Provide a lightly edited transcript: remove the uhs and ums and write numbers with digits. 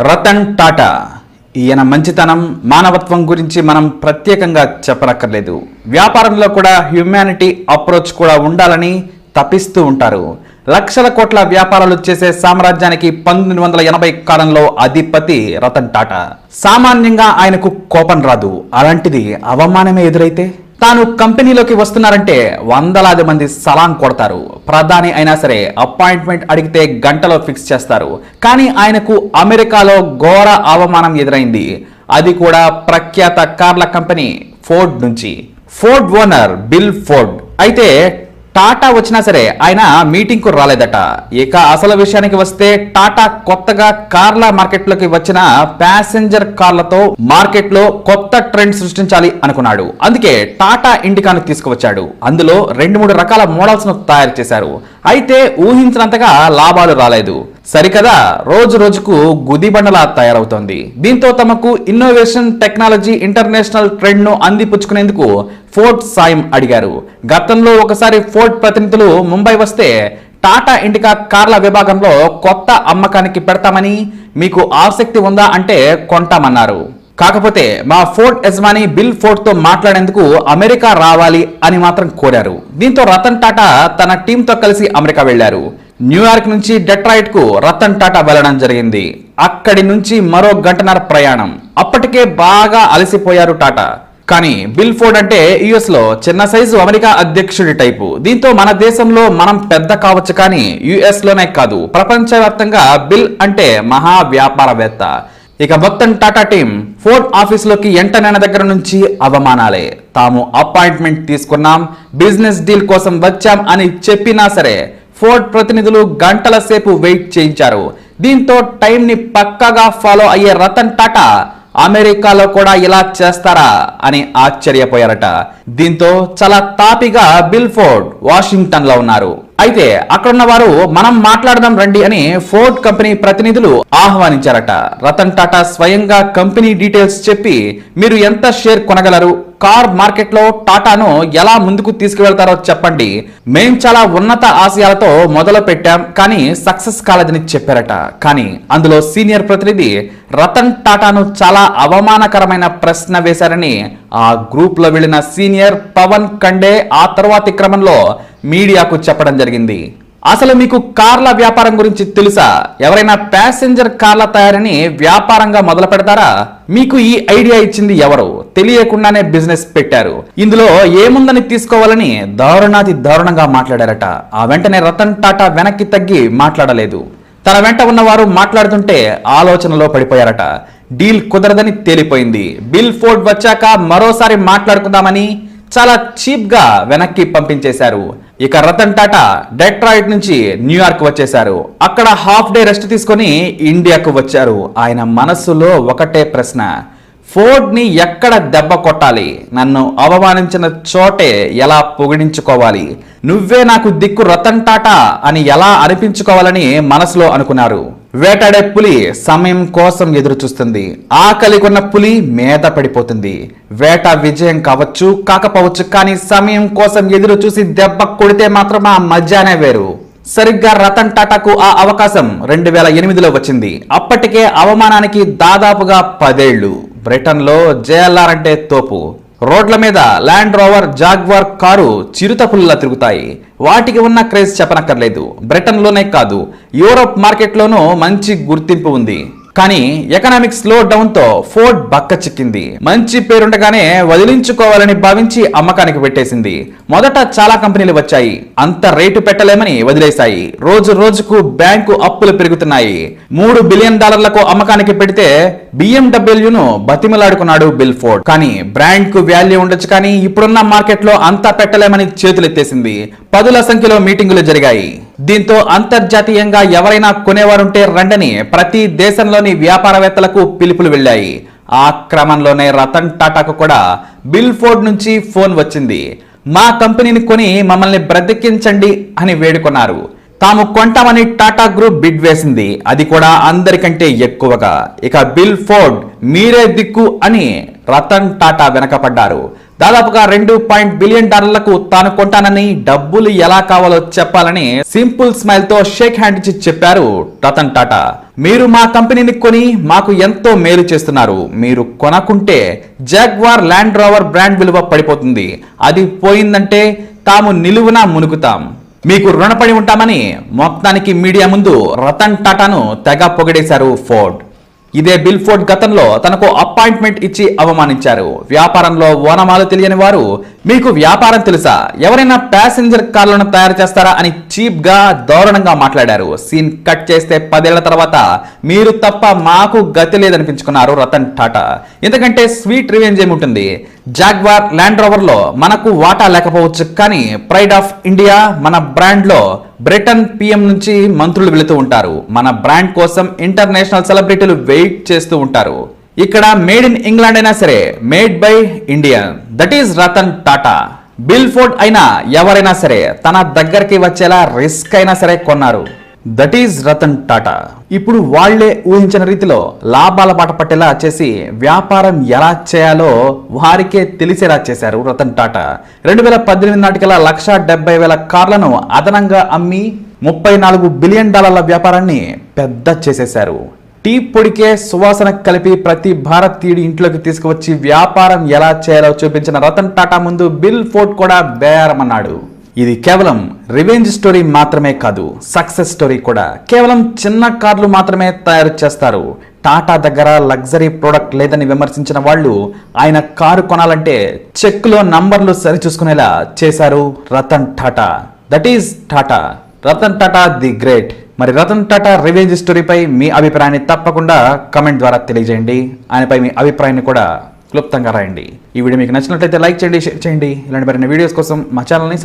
రతన్ టాటా ఈయన మంచితనం మానవత్వం గురించి మనం ప్రత్యేకంగా చెప్పనక్కర్లేదు. వ్యాపారంలో కూడా హ్యూమానిటీ అప్రోచ్ కూడా ఉండాలని తపిస్తూ ఉంటారు. లక్షల కోట్ల వ్యాపారాలు చేసే సామ్రాజ్యానికి 1980 కాలంలో అధిపతి రతన్ టాటా. సామాన్యంగా ఆయనకు కోపం రాదు. అలాంటిది అవమానమే ఎదురైతే తాను కంపెనీలోకి వస్తున్నారంటే వందలాది మంది సలాం కొడతారు. ప్రధాని అయినా సరే అపాయింట్మెంట్ అడిగితే గంటలో ఫిక్స్ చేస్తారు. కానీ ఆయనకు అమెరికాలో ఘోర అవమానం ఎదురైంది. అది కూడా ప్రఖ్యాత కార్ల కంపెనీ ఫోర్డ్ నుంచి. Ford owner bill Ford. అయితే టాటా వచ్చినా సరే ఆయన మీటింగ్ కు రాలేదట. ఇక అసలు విషయానికి వస్తే టాటా కొత్తగా కార్ల మార్కెట్లోకి వచ్చిన ప్యాసింజర్ కార్లతో మార్కెట్ లో కొత్త ట్రెండ్ సృష్టించాలి అనుకున్నాడు. అందుకే టాటా ఇండికాను తీసుకువచ్చాడు. అందులో 2-3 రకాల మోడల్స్ ను తయారు చేశారు. అయితే ఊహించినంతగా లాభాలు రాలేదు. సరికదా రోజు రోజుకు గుదిబండలా తయారవుతోంది. దీంతో తమకు ఇన్నోవేషన్ టెక్నాలజీ ఇంటర్నేషనల్ ట్రెండ్ ను అందిపుచ్చుకునేందుకు ఫోర్డ్ సాయం అడిగారు. గతంలో ఒకసారి ఫోర్డ్ ప్రతినిధులు ముంబై వస్తే టాటా ఇండికా కార్ల విభాగంలో కొత్త అమ్మకానికి పెడతామని, మీకు ఆసక్తి ఉందా అంటే కొంటామన్నారు. కాకపోతే మా ఫోర్డ్ యజమాని బిల్ ఫోర్డ్ తో మాట్లాడేందుకు అమెరికా రావాలి అని మాత్రం కోరారు. దీంతో రతన్ టాటా తన టీంతో కలిసి అమెరికా వెళ్లారు. న్యూయార్క్ నుంచి డెట్రాయిట్ కు రతన్ టాటా వెళ్లడం జరిగింది. అక్కడి నుంచి మరో 1.5 గంటల ప్రయాణం. అప్పటికే బాగా అలసిపోయారు టాటా. కానీ బిల్ ఫోర్డ్ అంటే యుఎస్ లో చిన్న సైజు అమెరికా అధ్యక్షుడి టైపు. దీంతో మన దేశంలో మనం పెద్ద కావచ్చు, కానీ యుఎస్ లోనే కాదు ప్రపంచవ్యాప్తంగా బిల్ అంటే మహా వ్యాపారవేత్త. ఇక మొత్తం టాటా టీం ఫోర్డ్ ఆఫీస్ లోకి ఎంటనైన దగ్గర నుంచి అవమానాలే. తాము అపాయింట్మెంట్ తీసుకున్నాం, బిజినెస్ డీల్ కోసం వచ్చాం అని చెప్పినా సరే ఫోర్డ్ ప్రతినిధులు గంటల సేపు వెయిట్ చేయించారు. దీంతో టైం ని పక్కాగా ఫాలో అయ్యే రతన్ టాటా అమెరికాలో కూడా ఇలా చేస్తారా అని ఆశ్చర్యపోయారట. దీంతో చాలా తాపిగా బిల్ ఫోర్డ్ వాషింగ్టన్ లో ఉన్నారు. అయితే అక్కడున్న వారు మనం మాట్లాడదాం రండి అని ఫోర్డ్ కంపెనీ ప్రతినిధులు ఆహ్వానించారట. రతన్ టాటా స్వయంగా కంపెనీ డీటెయిల్స్ చెప్పి మీరు ఎంత షేర్ కొనగలరు, కార్ మార్కెట్ లో టాటాను ఎలా ముందుకు తీసుకువెళ్తారో చెప్పండి, మేం చాలా ఉన్నత ఆశయాలతో మొదలు పెట్టాం కానీ సక్సెస్ కాలేదని చెప్పారట. కానీ అందులో సీనియర్ ప్రతినిధి రతన్ టాటాను చాలా అవమానకరమైన ప్రశ్న వేశారని ఆ గ్రూప్ లో వెళ్లిన సీనియర్ పవన్ ఖండే ఆ తర్వాతి క్రమంలో మీడియాకు చెప్పడం జరిగింది. అసలు మీకు కార్ల వ్యాపారం గురించి తెలుసా? ఎవరైనా ప్యాసింజర్ కార్ల తయారీని వ్యాపారంగా మొదలు పెడతారా? మీకు ఈ ఐడియా ఇచ్చింది ఎవరు? తెలియకుండానే బిజినెస్ పెట్టారు. ఇందులో ఏముందని తీసుకోవాలని దారుణాతి దారుణంగా మాట్లాడారట. ఆ వెంటనే రతన్ టాటా వెనక్కి తగ్గి మాట్లాడలేదు. తన వెంట ఉన్నవారు మాట్లాడుతుంటే ఆలోచనలో పడిపోయారట. డీల్ కుదరదని తేలిపోయింది. బిల్ ఫోర్డ్ వచ్చాక మరోసారి మాట్లాడుకుందామని చాలా చీప్ గా వెనక్కి పంపించేశారు. ఇక రతన్ టాటా డెట్రాయిట్ నుంచి న్యూయార్క్ వచ్చేశారు. అక్కడ హాఫ్ డే రెస్ట్ తీసుకొని ఇండియాకు వచ్చారు. ఆయన మనస్సులో ఒకటే ప్రశ్న, ఫోర్డ్ ని ఎక్కడ దెబ్బ కొట్టాలి, నన్ను అవమానించిన చోటే ఎలా పొగిడించుకోవాలి, నువ్వే నాకు దిక్కు రతన్ టాటా అని ఎలా అనిపించుకోవాలని మనసులో అనుకున్నారు. వేటాడే పులి సమయం కోసం ఎదురు చూస్తుంది. ఆకలి కొన్న పులి మీద పడిపోతుంది. వేట విజయం కావచ్చు కాకపోవచ్చు, కానీ సమయం కోసం ఎదురు చూసి దెబ్బ కొడితే మాత్రం ఆ మజానే వేరు. సరిగ్గా రతన్ టాటాకు ఆ అవకాశం 2008లో వచ్చింది. అప్పటికే అవమానానికి దాదాపుగా 10 ఏళ్లు. బ్రిటన్ లో జేఎల్ఆర్ అంటే తోపు. రోడ్ల మీద ల్యాండ్ రోవర్, జాగ్వార్ కారు చిరుతపుల్లా తిరుగుతాయి. వాటికి ఉన్న క్రేజ్ చెప్పనక్కర్లేదు. బ్రిటన్ లోనే కాదు యూరోప్ మార్కెట్ లోనూ మంచి గుర్తింపు ఉంది. కానీ ఎకనామిక్ స్లో డౌన్ తో ఫోర్డ్ బక్క చిక్కింది. మంచి పేరుండగానే వదిలించుకోవాలని భావించి అమ్మకానికి పెట్టేసింది. మొదట చాలా కంపెనీలు వచ్చాయి, అంత రేటు పెట్టలేమని వదిలేశాయి. రోజు రోజుకు బ్యాంకు అప్పులు పెరుగుతున్నాయి. $3 బిలియన్ అమ్మకానికి పెడితే బిఎండబ్ల్యూను బతిమలాడుకున్నాడు బిల్ ఫోర్డ్. కానీ బ్రాండ్ కు వాల్యూ ఉండొచ్చు, కానీ ఇప్పుడున్న మార్కెట్ లో అంతా పెట్టలేమని చేతులెత్తేసింది. 10ల సంఖ్యలో మీటింగులు జరిగాయి. దీంతో అంతర్జాతీయంగా ఎవరైనా కొనేవారుంటే రండని ప్రతి దేశంలోని వ్యాపారవేత్తలకు పిలుపులు వెళ్ళాయి. ఆ క్రమంలోనే రతన్ టాటాకు కూడా బిల్ ఫోర్డ్ నుంచి ఫోన్ వచ్చింది. మా కంపెనీని కొని మమ్మల్ని బ్రతికించండి అని వేడుకున్నారు. తాము కొంటామని టాటా గ్రూప్ బిడ్ వేసింది, అది కూడా అందరికంటే ఎక్కువగా. ఇక బిల్ ఫోర్డ్ మీరే దిక్కు అని రతన్ టాటా వెనకపడ్డారు. దాదాపుగా $2 బిలియన్ తాను కొంటానని, డబ్బులు ఎలా కావాలో చెప్పాలని సింపుల్ స్మైల్ తో షేక్ హ్యాండ్ ఇచ్చి చెప్పారు రతన్ టాటా. మీరు మా కంపెనీని కొని మాకు ఎంతో మేలు చేస్తున్నారు. మీరు కొనకుంటే జాగ్వార్ ల్యాండ్ రోవర్ బ్రాండ్ విలువ పడిపోతుంది. అది పోయిందంటే తాము నిలువునా మునుగుతాం. మీకు రుణపడి ఉంటామని మొత్తానికి మీడియా ముందు రతన్ టాటాను తెగ పొగిడేశారు ఫోర్డ్. ఇదే బిల్ ఫోర్డ్ గతంలో తనకు అపాయింట్మెంట్ ఇచ్చి అవమానించారు. వ్యాపారంలో ఓనమాలు తెలియని వారు, మీకు వ్యాపారం తెలుసా, ఎవరైనా ప్యాసింజర్ కార్లను తయారు చేస్తారా అని చీప్ గా దారుణంగా మాట్లాడారు. సీన్ కట్ చేస్తే 10 ఏళ్ల తర్వాత మీరు తప్ప మాకు గతి లేదనిపించుకున్నారు రతన్ టాటా. ఎందుకంటే స్వీట్ రివెంజ్ ఏముంటుంది. జాగ్వార్ ల్యాండ్ రోవర్ లో మనకు వాటా లేకపోవచ్చు, కానీ ప్రైడ్ ఆఫ్ ఇండియా మన బ్రాండ్ లో బ్రిటన్ పిఎం నుంచి మంత్రులు వెళుతూ ఉంటారు. మన బ్రాండ్ కోసం ఇంటర్నేషనల్ సెలబ్రిటీలు వెయిట్ చేస్తూ ఉంటారు. ఇక్కడ మేడ్ ఇన్ ఇంగ్లాండ్ అయినా సరే, made by Indian, that is Ratan Tata. Bill Ford అయినా ఎవరైనా సరే తన దగ్గరికి వచ్చేలా రిస్క్ అయినా సరే కొన్నారు. That is Ratan Tata. ఇప్పుడు వాళ్లే ఊహించిన రీతిలో లాభాల బాట పట్టేలా చేసి వ్యాపారం ఎలా చేయాలో వారికే తెలిసేలా చేశారు రతన్ టాటా. 2018 నాటికల్లా 170,000 కార్లను అదనంగా అమ్మి $34 బిలియన్ వ్యాపారాన్ని పెద్ద చేసేశారు. టీ పొడికే సువాసన కలిపి ప్రతి భారతీయుడి ఇంట్లోకి తీసుకువచ్చి వ్యాపారం ఎలా చేయాలో చూపించిన రతన్ టాటా ముందు బిల్ ఫోర్డ్ కూడా బేరమన్నాడు. ఇది కేవలం రివెంజ్ స్టోరీ మాత్రమే కాదు, సక్సెస్ స్టోరీ కూడా. కేవలం చిన్న కార్లు మాత్రమే తయారు చేస్తారు. టాటా దగ్గర లగ్జరీ ప్రోడక్ట్ లేదని విమర్శించిన వాళ్ళు ఆయన కారు కొనాలంటే చెక్కులో నంబర్లు సరిచూసుకునేలా చేశారు Ratan Tata. That is Tata, Ratan Tata the great. మరి రతన్ టాటా రివెంజ్ స్టోరీపై మీ అభిప్రాయాన్ని తప్పకుండా కమెంట్ ద్వారా తెలియజేయండి. ఆయనపై మీ అభిప్రాయాన్ని కూడా క్లుప్తంగా రాయండి. ఈ వీడియో మీకు నచ్చినట్లయితే లైక్ చేయండి, షేర్ చేయండి. ఇలాంటి మరిన్ని వీడియోస్ కోసం మా ఛానల్ని